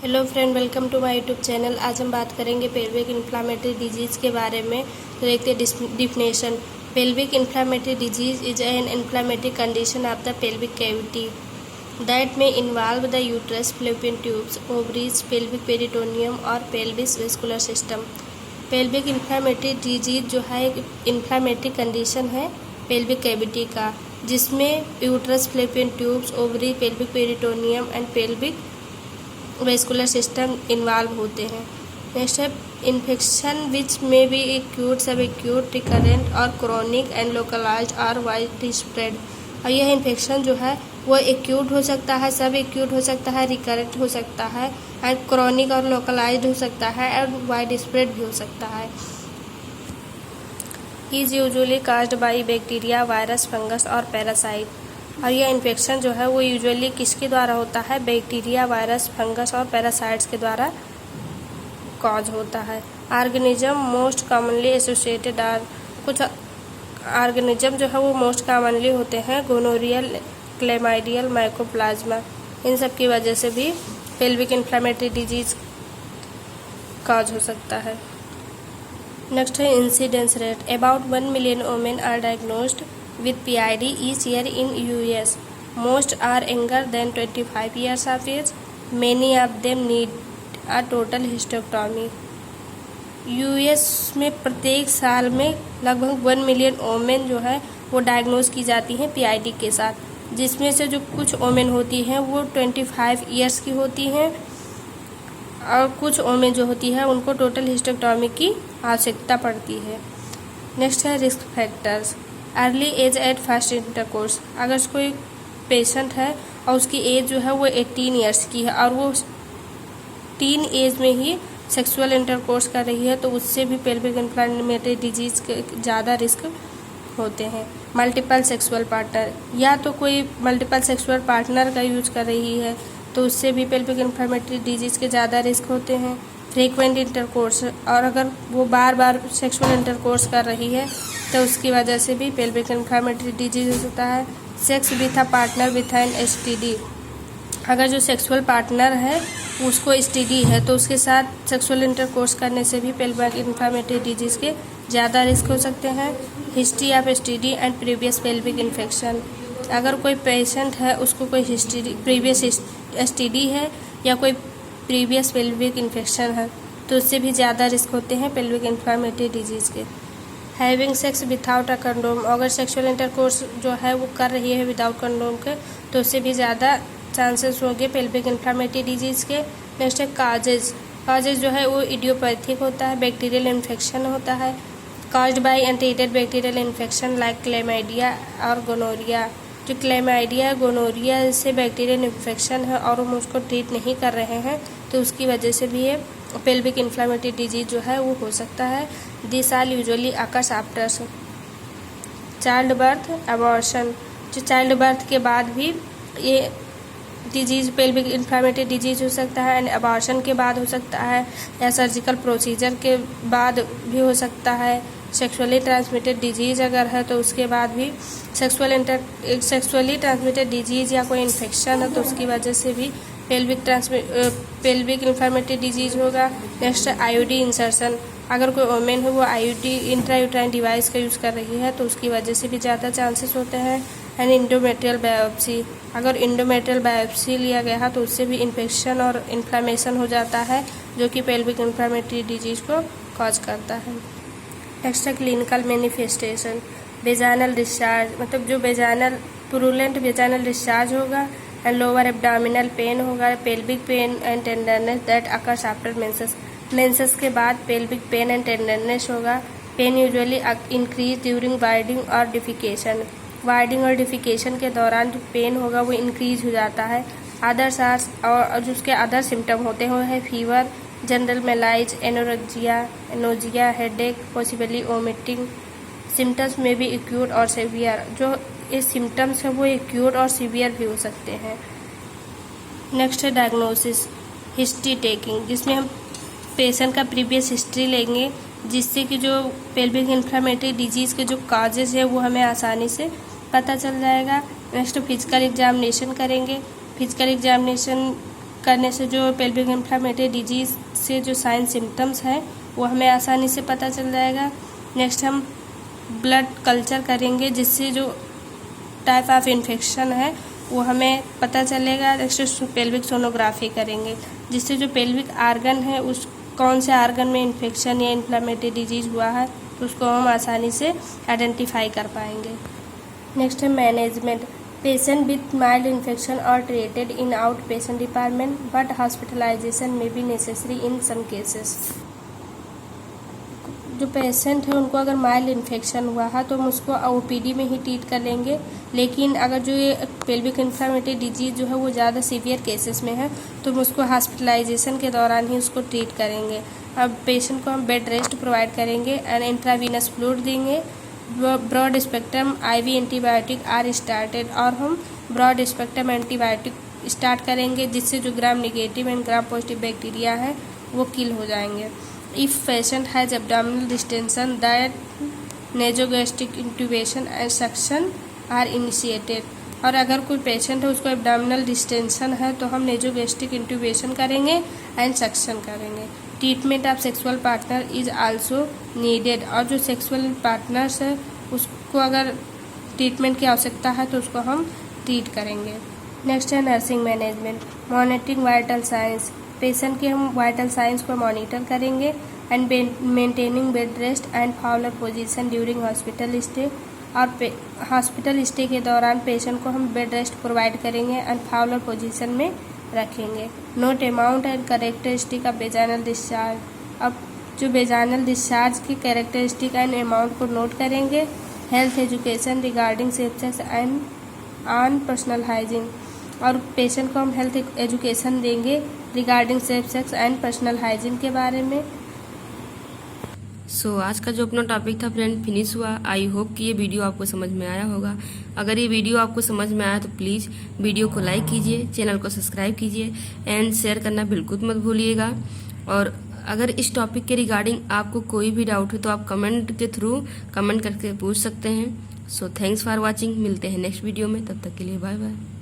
Hello friend, welcome to my YouTube channel. आज हम बात करेंगे पेल्विक इन्फ्लामेटरी डिजीज़ के बारे में। तो देखते हैं definition. Pelvic inflammatory disease is an inflammatory condition of the pelvic cavity that may involve the uterus, fallopian tubes, ovaries, pelvic peritoneum और pelvis vascular system. Pelvic inflammatory disease जो है एक इन्फ्लामेटरी कंडीशन है पेल्विक कैविटी का, जिसमें uterus, fallopian tubes, ovary, pelvic peritoneum and pelvic vascular system involve होते हैं। Next है infection which may be acute, sub acute, recurrent और क्रोनिक एंड लोकलाइज्ड और वाइड स्प्रेड। और यह इन्फेक्शन जो है वो एक्यूट हो सकता है, सब एक्यूट हो सकता है, रिकरेंट हो सकता है एंड क्रोनिक और लोकलाइज्ड हो सकता है और वाइड स्प्रेड भी हो सकता है। Is usually caused by bacteria, virus, fungus और पैरासाइट। और यह इन्फेक्शन जो है वो यूजुअली किसके द्वारा होता है? बैक्टीरिया, वायरस, फंगस और पैरासाइट्स के द्वारा कॉज होता है। Organism most commonly associated are, कुछ ऑर्गेनिज्म जो है वो मोस्ट कॉमनली होते हैं गोनोरियल, क्लेमाइडियल, माइकोप्लाज्मा। इन सब की वजह से भी पेल्विक इन्फ्लामेटरी डिजीज कॉज हो सकता है। नेक्स्ट है incidence rate. About 1 million women are diagnosed with PID each year in US. Most are younger than 25 years of age. Many of them need a total hysterectomy. US में प्रत्येक साल में लगभग 1 million women जो है वो diagnose की जाती हैं PID के साथ, जिसमें से जो कुछ वोमेन होती हैं वो 25 ईयर्स की होती हैं और कुछ वोमेन जो होती है उनको टोटल हिस्टेरेक्टोमी की आवश्यकता पड़ती है। नेक्स्ट है risk factors. Early age at first intercourse. अगर कोई पेशेंट है और उसकी एज जो है वो 18 ईयर्स की है और वो टीन एज में ही सेक्सुअल इंटरकोर्स कर रही है तो उससे भी पेल्विक इन्फ्लामेटरी डिजीज के ज़्यादा रिस्क होते हैं। मल्टीपल सेक्सुअल पार्टनर, या तो कोई मल्टीपल सेक्सुअल पार्टनर का यूज कर रही है तो उससे भी पेल्विक इन्फ्लामेटरी डिजीज के ज़्यादा रिस्क होते हैं। फ्रीक्वेंट इंटरकोर्स, और अगर वो बार बार सेक्सुअल इंटरकोर्स कर रही है तो उसकी वजह से भी पेल्विक इन्फ्लामेटरी डिजीज हो सकता है। Sex with a partner with an STD। अगर जो सेक्सुअल पार्टनर है उसको STD है तो उसके साथ सेक्सुअल इंटरकोर्स करने से भी पेल्विक इन्फ्लामेटरी डिजीज के ज़्यादा रिस्क हो सकते हैं। History of STD and previous pelvic infection. अगर कोई पेशेंट है उसको कोई हिस्ट्री, प्रीवियस STD है या कोई प्रीवियस पेल्विक इन्फेक्शन है तो उससे भी ज़्यादा रिस्क होते हैं पेल्विक इन्फ्लामेटरी डिजीज़ के। Having sex without a condom. अगर सेक्सुअल इंटरकोर्स जो है वो कर रही है विदाउट कंडोम के तो उससे भी ज़्यादा चांसेस होंगे पेल्विक इन्फ्लामेटरी डिजीज़ के। नेक्स्ट है काजेज। काजेज जो है वो इडियोपैथिक होता है, बैक्टीरियल इन्फेक्शन होता है caused by untreated bacterial infection like chlamydia और गोनोरिया। जो क्लेमाइडिया, गोनोरिया से बैक्टीरियल इन्फेक्शन है और हम उसको ट्रीट नहीं कर रहे हैं तो उसकी वजह से भी ये पेल्विक इन्फ्लामेटरी डिजीज जो है वो हो सकता है। This are usually occurs after childbirth, abortion. जो चाइल्ड बर्थ के बाद भी ये डिजीज पेल्विक इन्फ्लामेटरी डिजीज हो सकता है एंड अबॉर्शन के बाद हो सकता है या सर्जिकल प्रोसीजर के बाद भी हो सकता है। सेक्सुअली ट्रांसमिटेड डिजीज़ अगर है तो उसके बाद भी सेक्सुअली ट्रांसमिटेड डिजीज़ या कोई इन्फेक्शन है तो उसकी वजह से भी पेल्विक इन्फ्लामेटरी डिजीज़ होगा। Next IUD insertion. अगर कोई वोमेन है वो IUD इंट्रायूट्राइन डिवाइस का यूज़ कर रही है तो उसकी वजह से भी ज़्यादा चांसेस होते हैं। And endometrial biopsy. अगर इंडोमेट्रियल बायोप्सी लिया गया है तो उससे भी इन्फेक्शन और इन्फ्लामेशन हो जाता है जो कि पेल्विक इन्फ्लामेटरी डिजीज़ को कॉज करता है। नेक्स्ट है क्लिनिकल मैनिफेस्टेशन। वेजाइनल डिस्चार्ज, मतलब जो वेजाइनल पुरुलेंट वेजाइनल डिस्चार्ज होगा एंड लोअर एब्डोमिनल पेन होगा, pelvic pain and tenderness that occurs after menses. Menses के बाद पेल्विक पेन एंड टेंडरनेस होगा। पेन यूजुअली इंक्रीज ड्यूरिंग वाइडिंग और डिफिकेशन। वाइडिंग और डिफिकेशन के दौरान जो पेन होगा वो इंक्रीज हो जाता है। अदर्स आर, और जो उसके अदर सिम्टम होते हैं fever, general malaise, anorexia, headache, possibly vomiting. Symptoms में भी एक्यूट और सीवियर। जो ये सिम्टम्स है वो एक्यूट और सीवियर भी हो सकते हैं। नेक्स्ट है डायग्नोसिस, हिस्ट्री टेकिंग, जिसमें हम पेशेंट का प्रीवियस हिस्ट्री लेंगे जिससे कि जो पेल्विक इन्फ्लामेटरी डिजीज़ के जो काजेज है वो हमें आसानी से पता चल जाएगा। नेक्स्ट फिजिकल एग्जामिनेशन करेंगे। फिजिकल एग्जामिनेशन करने से जो पेल्विक इन्फ्लेमेटरी डिजीज से जो साइन सिम्टम्स हैं वो हमें आसानी से पता चल जाएगा। नेक्स्ट हम ब्लड कल्चर करेंगे जिससे जो टाइप ऑफ इन्फेक्शन है वो हमें पता चलेगा। नेक्स्ट पेल्विक सोनोग्राफी करेंगे जिससे जो पेल्विक आर्गन है उस कौन से आर्गन में इन्फेक्शन या इन्फ्लेमेटरी डिजीज हुआ है तो उसको हम आसानी से आइडेंटिफाई कर पाएंगे। नेक्स्ट है management. Patient with mild infection are treated in out patient department but hospitalisation may be necessary in some cases. जो पेशेंट है उनको अगर माइल्ड इन्फेक्शन हुआ है तो हम उसको ओपीडी में ही ट्रीट कर लेंगे, लेकिन अगर जो ये पेल्विक इन्फ्लेमेटरी डिजीज जो है वो ज़्यादा सीवियर केसेस में है तो हम उसको हॉस्पिटलाइजेशन के दौरान ही उसको ट्रीट करेंगे। अब पेशेंट को हम बेड रेस्ट प्रोवाइड करेंगे एंड इंट्रावीनस फ्लूइड देंगे। Broad spectrum IV antibiotic are started और हम ब्रॉड स्पेक्ट्रम एंटीबायोटिक स्टार्ट करेंगे जिससे जो gram negative and gram positive bacteria है वो किल हो जाएंगे। If patient has abdominal distension, that nasogastric intubation and suction are initiated। और अगर कोई पेशेंट है उसको एब्डोमिनल डिस्टेंशन है तो हम नेजोगैस्ट्रिक इंट्यूबेशन करेंगे एंड सक्शन करेंगे। Treatment of sexual partner is also needed और जो सेक्सुअल पार्टनर्स है उसको अगर ट्रीटमेंट की आवश्यकता है तो उसको हम ट्रीट करेंगे। नेक्स्ट है nursing management. Monitoring vital science. Patient के हम वाइटल साइंस को मॉनिटर करेंगे and maintaining bed rest and Fowler position during hospital stay. और हॉस्पिटल स्टे के दौरान पेशेंट को हम बेड रेस्ट प्रोवाइड करेंगे एंड फाउलर पोजीशन में रखेंगे। Note amount and characteristic of vaginal discharge. अब जो वेजाइनल डिस्चार्ज की कैरेक्टरिस्टिक एंड अमाउंट को नोट करेंगे। Health education regarding safe sex and on personal hygiene. और पेशेंट को हम हेल्थ एजुकेशन देंगे regarding safe sex and personal hygiene के बारे में। आज का जो अपना टॉपिक था फ्रेंड फिनिश हुआ। आई होप कि ये वीडियो आपको समझ में आया होगा। अगर ये वीडियो आपको समझ में आया तो प्लीज़ वीडियो को लाइक कीजिए, चैनल को सब्सक्राइब कीजिए एंड शेयर करना बिल्कुल मत भूलिएगा। और अगर इस टॉपिक के रिगार्डिंग आपको कोई भी डाउट है तो आप कमेंट के थ्रू कमेंट करके पूछ सकते हैं। Thanks for watching. मिलते हैं नेक्स्ट वीडियो में, तब तक के लिए बाय बाय।